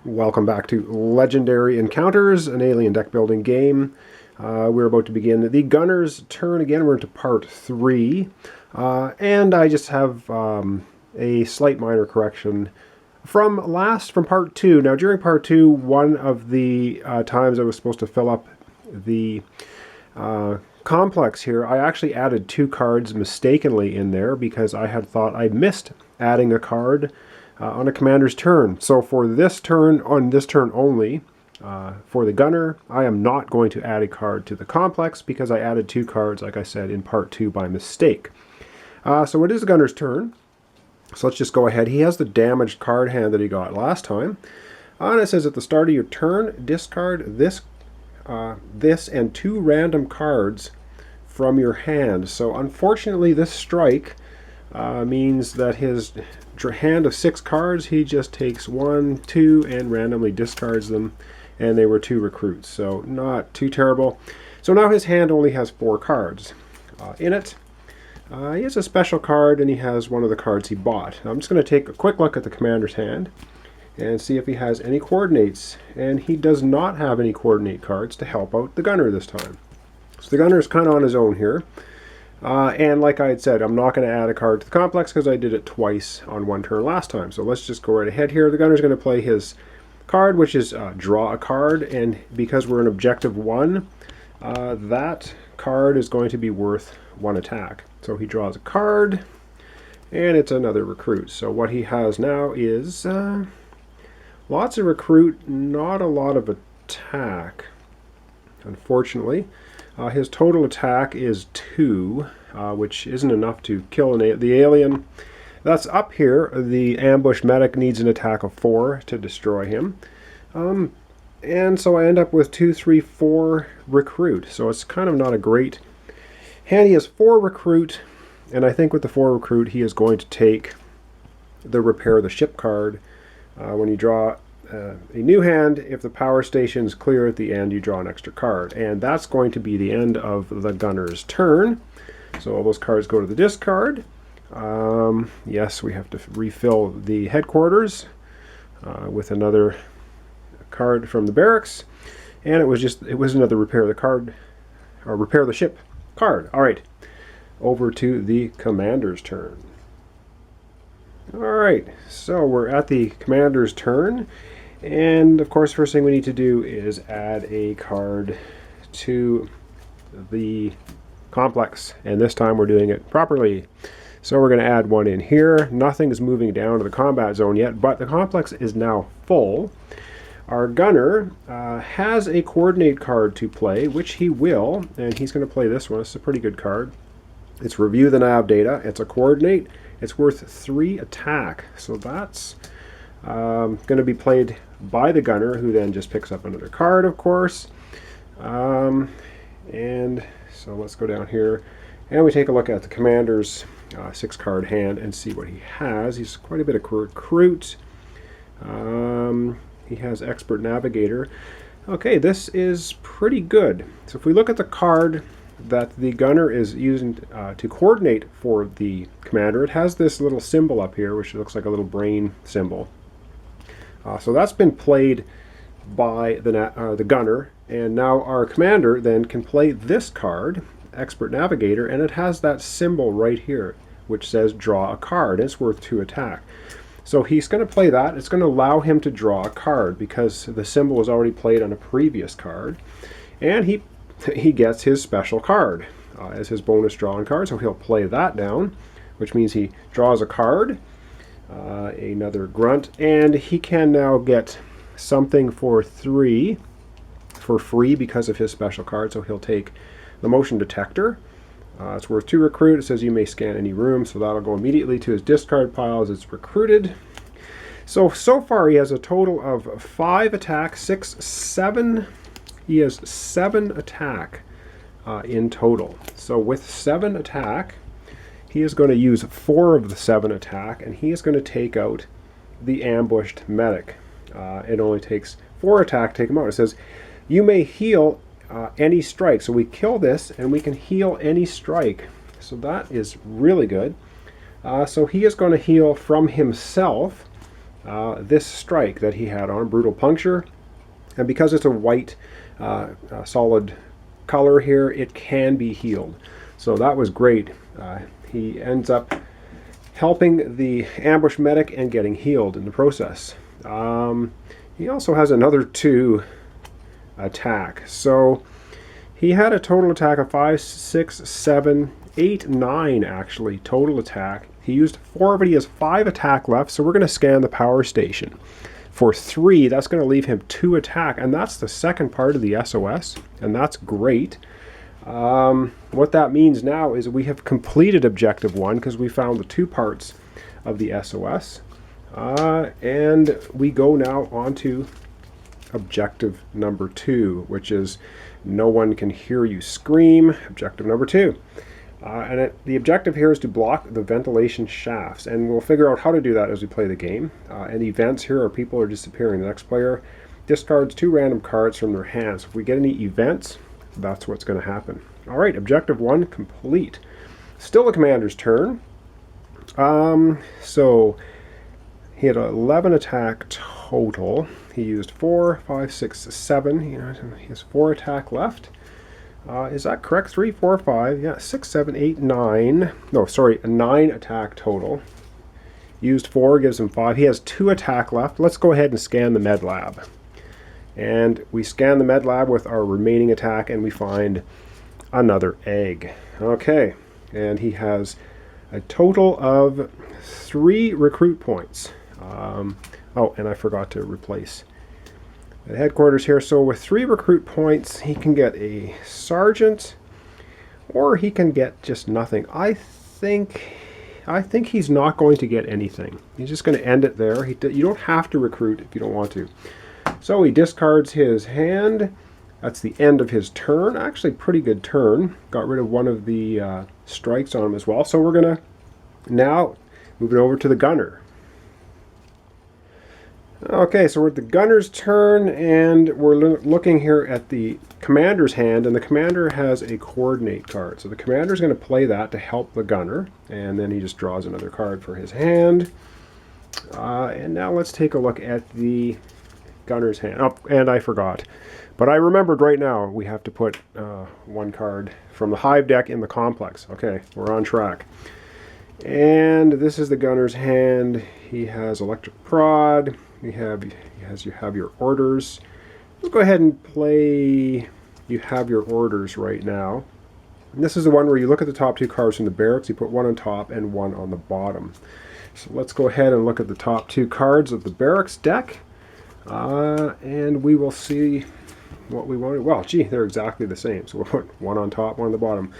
Welcome back to Legendary Encounters, an alien deck building game. We're about to begin the Gunner's turn again. We're into part 3. And I just have a slight minor correction from part 2. Now during part 2, one of the times I was supposed to fill up the complex here, I actually added 2 cards mistakenly in there because I had thought I missed adding a card on a commander's turn. So for this turn, on this turn only, for the gunner, I am not going to add a card to the complex because I added 2 cards, like I said, in part 2 by mistake. So it is the gunner's turn. So let's just go ahead. He has the damaged card hand that he got last time. And it says at the start of your turn, discard this and 2 random cards from your hand. So unfortunately this strike means that his hand of 6 cards, he just takes 1, 2, and randomly discards them, and they were 2 recruits, so not too terrible. So now his hand only has 4 cards in it. He has a special card, and he has one of the cards he bought. I'm just going to take a quick look at the commander's hand and see if he has any coordinates, and he does not have any coordinate cards to help out the gunner this time. So the gunner is kind of on his own here. And like I had said, I'm not going to add a card to the complex because I did it twice on one turn last time. So let's just go right ahead here. The gunner's going to play his card, which is draw a card. And because we're in objective 1, that card is going to be worth 1 attack. So he draws a card, and it's another recruit. So what he has now is lots of recruit, not a lot of attack, unfortunately. His total attack is 2, which isn't enough to kill the alien. That's up here. The ambush medic needs an attack of 4 to destroy him. And so I end up with 2, 3, 4 recruit. So it's kind of not a great hand. He has 4 recruit, and I think with the 4 recruit he is going to take the repair the ship card. When you draw a new hand, if the power station is clear at the end, you draw an extra card. And that's going to be the end of the gunner's turn. So all those cards go to the discard. Yes, we have to refill the headquarters with another card from the barracks. And it was another repair the ship card. All right, over to the commander's turn. All right, so we're at the commander's turn. And of course, first thing we need to do is add a card to the complex, and this time we're doing it properly. So we're going to add 1 in here. Nothing is moving down to the combat zone yet, but the complex is now full. Our gunner has a coordinate card to play, which he will, and he's going to play this one. It's a pretty good card. It's review the nav data. It's a coordinate. It's worth 3 attack, so that's going to be played by the gunner, who then just picks up another card, of course. And so let's go down here and we take a look at the commander's 6 card hand and see what he has. He's quite a bit of recruit. He has expert navigator. Okay, this is pretty good. So if we look at the card that the gunner is using to coordinate for the commander, it has this little symbol up here, which looks like a little brain symbol. So that's been played by the gunner, and now our commander then can play this card, Expert Navigator, and it has that symbol right here, which says draw a card. It's worth 2 attack. So he's going to play that. It's going to allow him to draw a card because the symbol was already played on a previous card, and he gets his special card as his bonus drawn card. So he'll play that down, which means he draws a card. Another grunt, and he can now get something for 3 for free because of his special card. So he'll take the motion detector. It's worth 2 recruit. It says you may scan any room, so that'll go immediately to his discard pile as it's recruited. So far he has a total of 5 attack, 6, 7. He has 7 attack in total. So with 7 attack, he is going to use 4 of the 7 attack, and he is going to take out the ambushed medic. It only takes 4 attack to take him out. It says, you may heal any strike. So we kill this, and we can heal any strike. So that is really good. So he is going to heal from himself this strike that he had on, brutal puncture. And because it's a white solid color here, it can be healed. So that was great. He ends up helping the ambush medic and getting healed in the process. He also has another 2 attack. So he had a total attack of 5, 6, 7, 8, 9 actually, total attack. He used 4, but he has 5 attack left, so we're going to scan the power station. For 3, that's going to leave him 2 attack, and that's the second part of the SOS, and that's great. What that means now is we have completed objective 1 because we found the 2 parts of the SOS. And we go now on to objective number 2, which is no one can hear you scream. Objective number 2. The objective here is to block the ventilation shafts, and we'll figure out how to do that as we play the game. And events here are people are disappearing. The next player discards 2 random cards from their hands. If we get any events, that's what's going to happen. All right, objective 1 complete. Still the commander's turn. So he had 11 attack total. He used 4, 5, 6, 7. He has 4 attack left. Is that correct? 3, 4, 5. Yeah, 6, 7, 8, 9. No, sorry, 9 attack total. Used 4, gives him 5. He has 2 attack left. Let's go ahead and scan the med lab. And we scan the med lab with our remaining attack, and we find another egg. Okay, and he has a total of 3 recruit points. Oh, and I forgot to replace the headquarters here. So with 3 recruit points, he can get a sergeant, or he can get just nothing. I think he's not going to get anything. He's just going to end it there. You don't have to recruit if you don't want to. So he discards his hand. That's the end of his turn. Actually, pretty good turn. Got rid of one of the strikes on him as well. So we're going to now move it over to the gunner. Okay, so we're at the gunner's turn, and we're looking here at the commander's hand, and the commander has a coordinate card. So the commander's going to play that to help the gunner, and then he just draws another card for his hand. And now let's take a look at the gunner's hand. Oh, and I forgot. But I remembered right now we have to put 1 card from the hive deck in the complex. Okay, we're on track. And this is the gunner's hand. He has electric prod. You have your orders. Let's go ahead and play You Have Your Orders right now. And this is the one where you look at the top 2 cards from the barracks. You put 1 on top and 1 on the bottom. So let's go ahead and look at the top 2 cards of the barracks deck. And we will see what we want. Well, gee, they're exactly the same. So we'll put 1 on top, 1 on the bottom.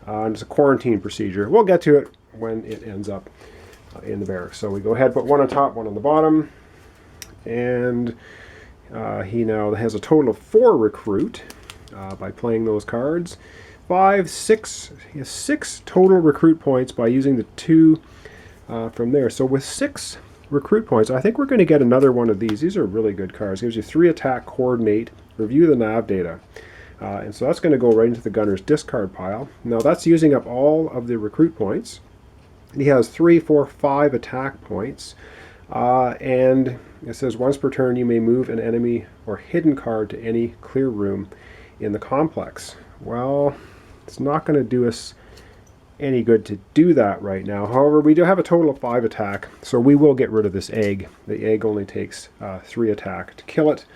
And it's a quarantine procedure. We'll get to it when it ends up in the barracks. So we go ahead, put 1 on top, 1 on the bottom. And he now has a total of 4 recruit by playing those cards. 5, 6, he has 6 total recruit points by using the 2 from there. So with 6 recruit points, I think we're going to get another one of these. These are really good cards. Gives you 3 attack, coordinate, review the nav data. And so that's going to go right into the gunner's discard pile. Now that's using up all of the recruit points. He has 3, 4, 5 attack points. And it says once per turn you may move an enemy or hidden card to any clear room in the complex. Well, it's not going to do us any good to do that right now. However, we do have a total of 5 attack, so we will get rid of this egg. The egg only takes 3 attack to kill it,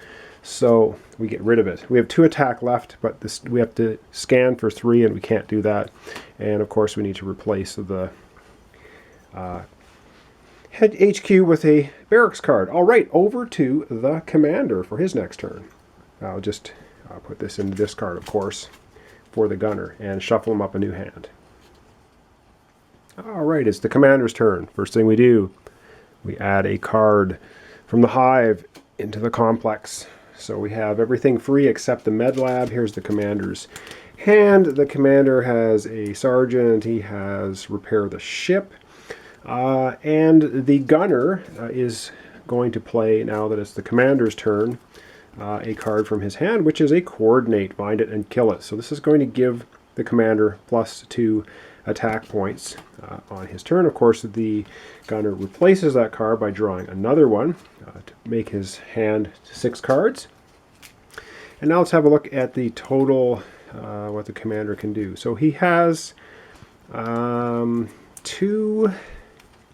so we get rid of it. We have 2 attack left, but we have to scan for 3, and we can't do that. And of course, we need to replace the head HQ with a barracks card. All right, over to the commander for his next turn. I'll just put this into discard, of course, for the gunner, and shuffle him up a new hand. All right, it's the commander's turn. First thing we do, we add a card from the hive into the complex. So we have everything free except the med lab. Here's the commander's hand. The commander has a sergeant. He has repair the ship. And the gunner is going to play, now that it's the commander's turn, a card from his hand, which is a coordinate, find it and kill it. So this is going to give the commander +2 attack points. on his turn. Of course, the gunner replaces that card by drawing another one to make his hand 6 cards. And now let's have a look at the total, what the commander can do. So he has 2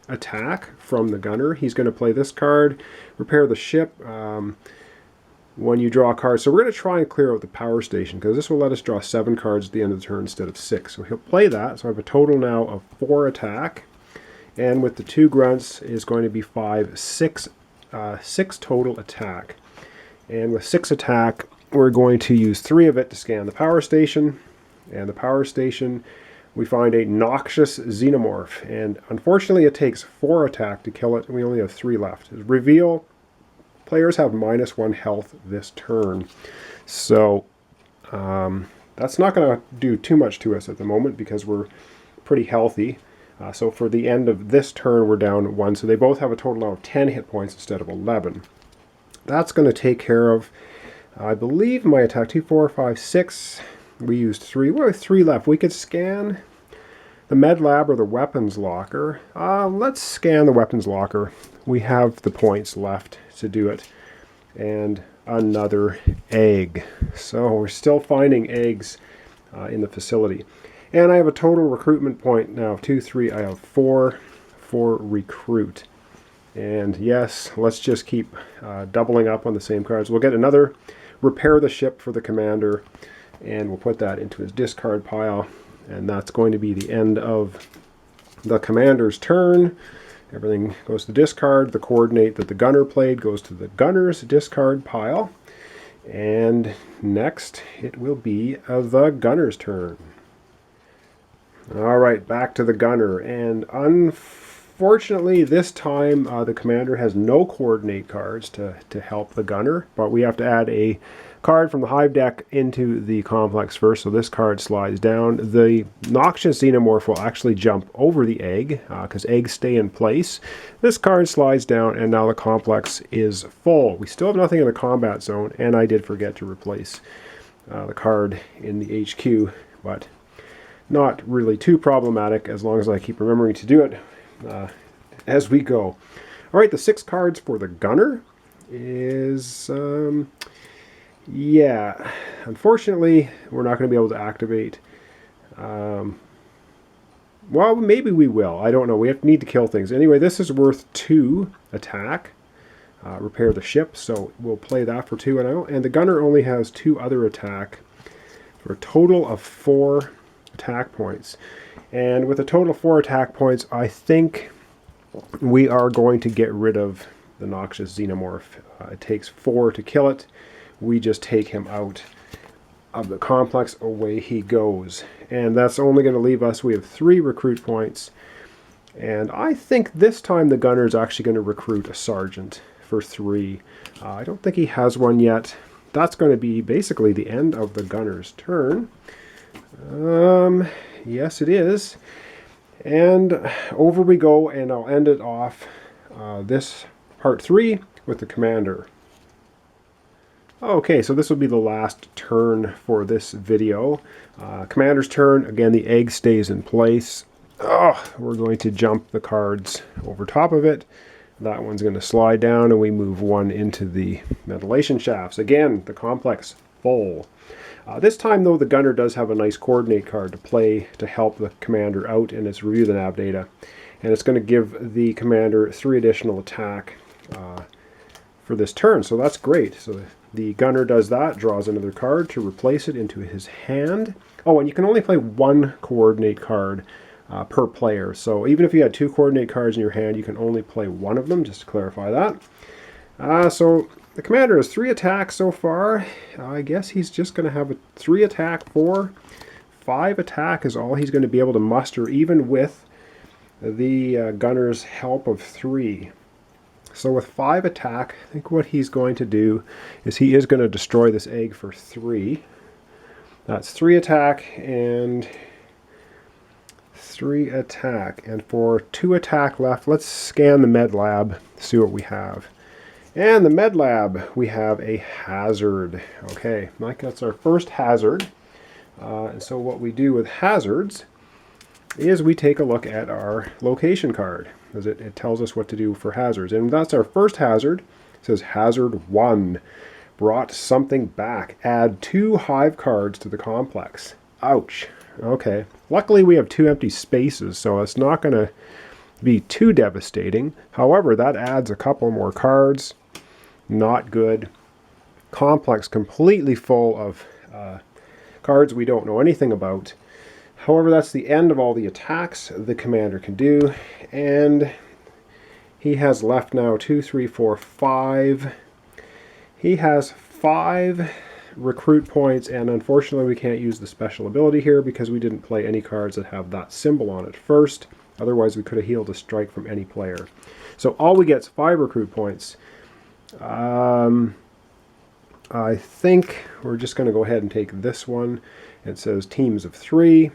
attack from the gunner. He's going to play this card, repair the ship. When you draw a card, so we're going to try and clear out the power station because this will let us draw 7 cards at the end of the turn instead of 6. So he'll play that. So I have a total now of 4 attack, and with the 2 grunts is going to be 6 total attack. And with 6 attack, we're going to use 3 of it to scan the power station, and the power station we find a noxious xenomorph, and unfortunately it takes 4 attack to kill it, and we only have 3 left. Reveal. Players have -1 health this turn. So that's not going to do too much to us at the moment because we're pretty healthy. So for the end of this turn, we're down 1. So they both have a total now of 10 hit points instead of 11. That's going to take care of, I believe, my attack. 2, 4, 5, 6. We used 3. We have 3 left. We could scan the med lab or the weapons locker. Let's scan the weapons locker. We have the points left to do it. And another egg. So we're still finding eggs in the facility. And I have a total recruitment point now of 2, 3. I have 4 for recruit. And yes, let's just keep doubling up on the same cards. We'll get another repair the ship for the commander, and we'll put that into his discard pile. And that's going to be the end of the commander's turn. Everything goes to discard. The coordinate that the gunner played goes to the gunner's discard pile. And next, it will be the gunner's turn. All right, back to the gunner. And unfortunately, this time, the commander has no coordinate cards to help the gunner. But we have to add a card from the hive deck into the complex first, so this card slides down. The noxious xenomorph will actually jump over the egg because eggs stay in place. This card slides down, and now the complex is full. We still have nothing in the combat zone, and I did forget to replace the card in the HQ, but not really too problematic as long as I keep remembering to do it as we go. All right, the 6 cards for the gunner is yeah, unfortunately, we're not going to be able to activate. Well, maybe we will. I don't know. We need to kill things. Anyway, this is worth 2 attack. Repair the ship, so we'll play that for 2 now. And the gunner only has 2 other attack for a total of 4 attack points. And with a total of 4 attack points, I think we are going to get rid of the noxious xenomorph. It takes 4 to kill it. We just take him out of the complex, away he goes. And that's only going to leave us, we have 3 recruit points. And I think this time the gunner is actually going to recruit a sergeant for 3. I don't think he has one yet. That's going to be basically the end of the gunner's turn. Yes, it is. And over we go, and I'll end it off this part 3 with the commander. Okay, so this will be the last turn for this video. Commander's turn. Again, the egg stays in place. We're going to jump the cards over top of it. That one's going to slide down, and we move 1 into the ventilation shafts. Again, the complex full. This time, though, the gunner does have a nice coordinate card to play to help the commander out, and it's review the nav data. And it's going to give the commander 3 additional attack for this turn, so that's great. So the gunner does that, draws another card to replace it into his hand. Oh, and you can only play 1 coordinate card per player. So even if you had 2 coordinate cards in your hand, you can only play 1 of them, just to clarify that. So the commander has 3 attacks so far. I guess he's just going to have a 3 attack, 4. 5 attack is all he's going to be able to muster, even with the gunner's help of 3. So with 5 attack, I think what he's going to do is he is going to destroy this egg for 3. That's 3 attack and 3 attack. And for 2 attack left, let's scan the med lab, see what we have. And the med lab, we have a hazard. Okay, Mike, that's our first hazard. And so what we do with hazards is we take a look at our location card, as it tells us what to do for hazards. And that's our first hazard. It says Hazard 1. Brought something back. Add 2 hive cards to the complex. Ouch. Okay. Luckily we have 2 empty spaces, so it's not going to be too devastating. However, that adds a couple more cards. Not good. Complex completely full of cards we don't know anything about. However, that's the end of all the attacks the commander can do. And he has left now 2, 3, 4, 5. He has 5 recruit points, and unfortunately we can't use the special ability here because we didn't play any cards that have that symbol on it first. Otherwise we could have healed a strike from any player. So all we get is 5 recruit points. I think we're just going to go ahead and take this one. It says teams of 3,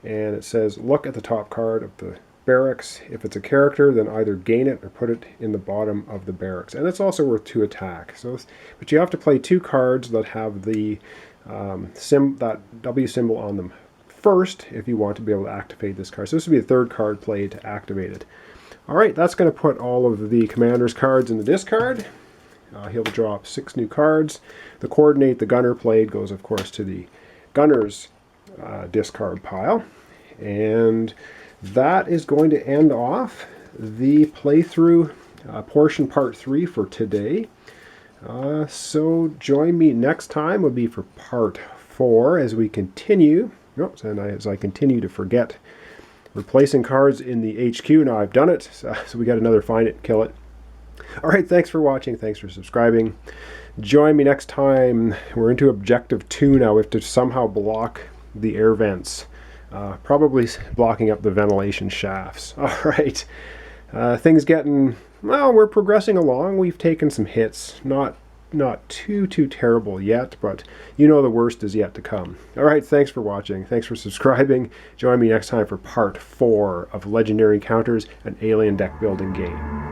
and it says look at the top card of the barracks. If it's a character, then either gain it or put it in the bottom of the barracks. And it's also worth 2 attack. So, but you have to play 2 cards that have the that W symbol on them first if you want to be able to activate this card. So this would be the 3rd card played to activate it. Alright, that's going to put all of the commander's cards in the discard. He'll drop 6 new cards. The coordinate the gunner played goes, of course, to the gunner's discard pile. And that is going to end off the playthrough portion part 3 for today. So join me next time. Will be for part 4 as we continue. Oops, and as I continue to forget replacing cards in the HQ. Now I've done it, so we got another find it, kill it. Alright, thanks for watching, thanks for subscribing. Join me next time. We're into objective 2 now. We have to somehow block the air vents. Probably blocking up the ventilation shafts. Alright, things getting, well, we're progressing along. We've taken some hits. Not too terrible yet, but you know the worst is yet to come. Alright, thanks for watching. Thanks for subscribing. Join me next time for part 4 of Legendary Encounters, an alien deck building game.